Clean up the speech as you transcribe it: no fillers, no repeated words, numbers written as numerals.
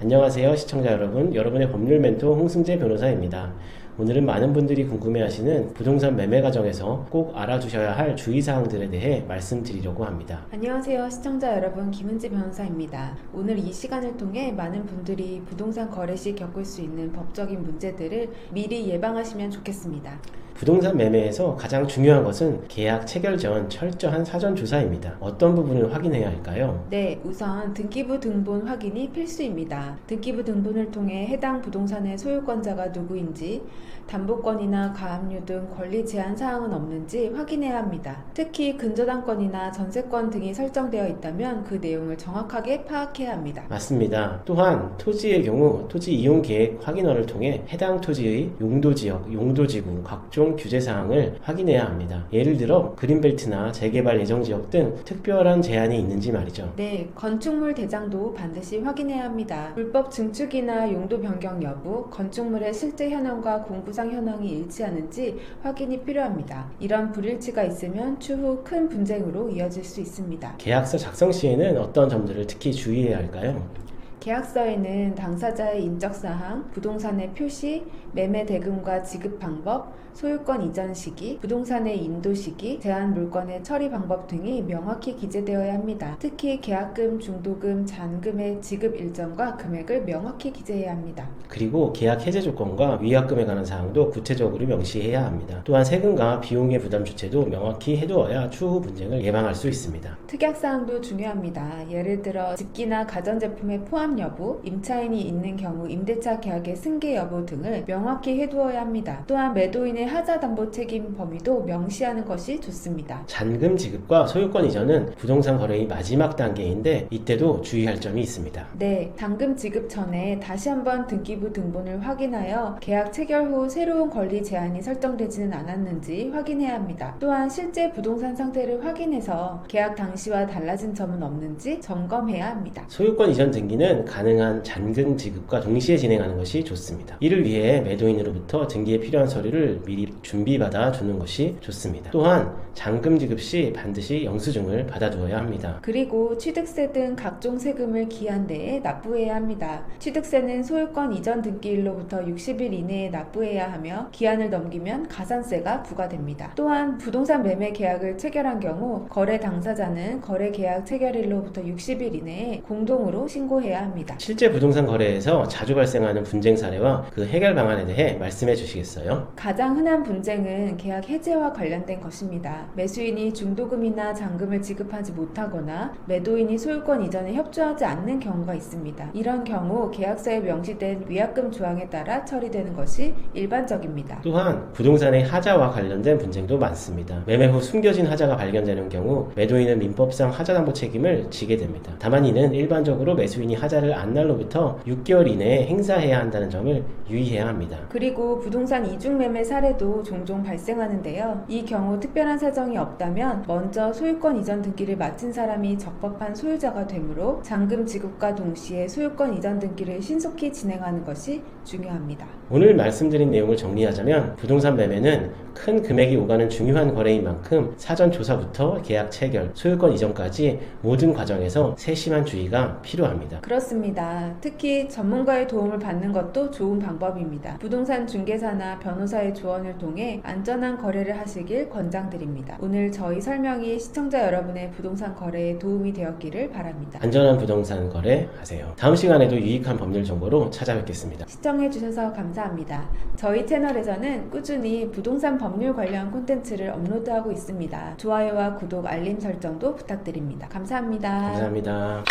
안녕하세요 시청자 여러분, 여러분의 법률 멘토 홍승재 변호사입니다. 오늘은 많은 분들이 궁금해하시는 부동산 매매 과정에서 꼭 알아두셔야 할 주의사항들에 대해 말씀드리려고 합니다. 안녕하세요 시청자 여러분, 김은지 변호사입니다. 오늘 이 시간을 통해 많은 분들이 부동산 거래 시 겪을 수 있는 법적인 문제들을 미리 예방하시면 좋겠습니다. 부동산 매매에서 가장 중요한 것은 계약 체결 전 철저한 사전 조사입니다. 어떤 부분을 확인해야 할까요? 네, 우선 등기부 등본 확인이 필수입니다. 등기부 등본을 통해 해당 부동산의 소유권자가 누구인지, 담보권이나 가압류 등 권리 제한 사항은 없는지 확인해야 합니다. 특히 근저당권이나 전세권 등이 설정되어 있다면 그 내용을 정확하게 파악해야 합니다. 맞습니다. 또한 토지의 경우 토지 이용 계획 확인원을 통해 해당 토지의 용도지역, 용도지구, 각종 규제사항을 확인해야 합니다. 예를 들어 그린벨트나 재개발 예정지역 등 특별한 제한이 있는지 말이죠. 네, 건축물 대장도 반드시 확인해야 합니다. 불법 증축이나 용도 변경 여부, 건축물의 실제 현황과 공부상 현황이 일치하는지 확인이 필요합니다. 이런 불일치가 있으면 추후 큰 분쟁으로 이어질 수 있습니다. 계약서 작성 시에는 어떤 점들을 특히 주의해야 할까요? 계약서에는 당사자의 인적사항, 부동산의 표시, 매매 대금과 지급 방법, 소유권 이전 시기, 부동산의 인도 시기, 제한 물건의 처리 방법 등이 명확히 기재되어야 합니다. 특히 계약금, 중도금, 잔금의 지급 일정과 금액을 명확히 기재해야 합니다. 그리고 계약 해제 조건과 위약금에 관한 사항도 구체적으로 명시해야 합니다. 또한 세금과 비용의 부담 주체도 명확히 해두어야 추후 분쟁을 예방할 수 있습니다. 특약사항도 중요합니다. 예를 들어 집기나 가전제품의 포함 여부, 임차인이 있는 경우 임대차 계약의 승계 여부 등을 명확히 해두어야 합니다. 또한 매도인의 하자 담보 책임 범위도 명시하는 것이 좋습니다. 잔금 지급과 소유권 이전은 부동산 거래의 마지막 단계인데 이때도 주의할 점이 있습니다. 네, 당금 지급 전에 다시 한번 등기부 등본을 확인하여 계약 체결 후 새로운 권리 제한이 설정되지는 않았는지 확인해야 합니다. 또한 실제 부동산 상태를 확인해서 계약 당시와 달라진 점은 없는지 점검해야 합니다. 소유권 이전 등기는 가능한 잔금 지급과 동시에 진행하는 것이 좋습니다. 이를 위해 매도인으로부터 등기에 필요한 서류를 미리 준비받아 주는 것이 좋습니다. 또한 잔금 지급 시 반드시 영수증을 받아두어야 합니다. 그리고 취득세 등 각종 세금을 기한 내에 납부해야 합니다. 취득세는 소유권 이전 등기일로부터 60일 이내에 납부해야 하며 기한을 넘기면 가산세가 부과됩니다. 또한 부동산 매매 계약을 체결한 경우 거래 당사자는 거래 계약 체결일로부터 60일 이내에 공동으로 신고해야 합니다. 실제 부동산 거래에서 자주 발생하는 분쟁 사례와 그 해결 방안에 대해 말씀해 주시겠어요? 가장 흔한 분쟁은 계약 해지와 관련된 것입니다. 매수인이 중도금이나 잔금을 지급하지 못하거나 매도인이 소유권 이전에 협조하지 않는 경우가 있습니다. 이런 경우 계약서에 명시된 위약금 조항에 따라 처리되는 것이 일반적입니다. 또한 부동산의 하자와 관련된 분쟁도 많습니다. 매매 후 숨겨진 하자가 발견되는 경우 매도인은 민법상 하자담보 책임을 지게 됩니다. 다만 이는 일반적으로 매수인이 하자를 안 날로부터 6개월 이내에 행사해야 한다는 점을 유의해야 합니다. 그리고 부동산 이중 매매 사례도 종종 발생하는데요. 이 경우 특별한 사정이 없다면 먼저 소유권 이전 등기를 마친 사람이 적법한 소유자가 되므로 잔금 지급과 동시에 소유권 이전 등기를 신속히 진행하는 것이 중요합니다. 오늘 말씀드린 내용을 정리하자면 부동산 매매는 큰 금액이 오가는 중요한 거래인 만큼 사전 조사부터 계약 체결, 소유권 이전까지 모든 과정에서 세심한 주의가 필요합니다. 그렇습니다. 특히 전문가의 도움을 받는 것도 좋은 방법입니다. 부동산 중개사나 변호사의 조언을 통해 안전한 거래를 하시길 권장드립니다. 오늘 저희 설명이 시청자 여러분의 부동산 거래에 도움이 되었기를 바랍니다. 안전한 부동산 거래 하세요. 다음 시간에도 유익한 법률 정보로 찾아뵙겠습니다. 시청해주셔서 감사합니다. 저희 채널에서는 꾸준히 부동산 법률 관련 콘텐츠를 업로드하고 있습니다. 좋아요와 구독, 알림 설정도 부탁드립니다. 감사합니다. 감사합니다.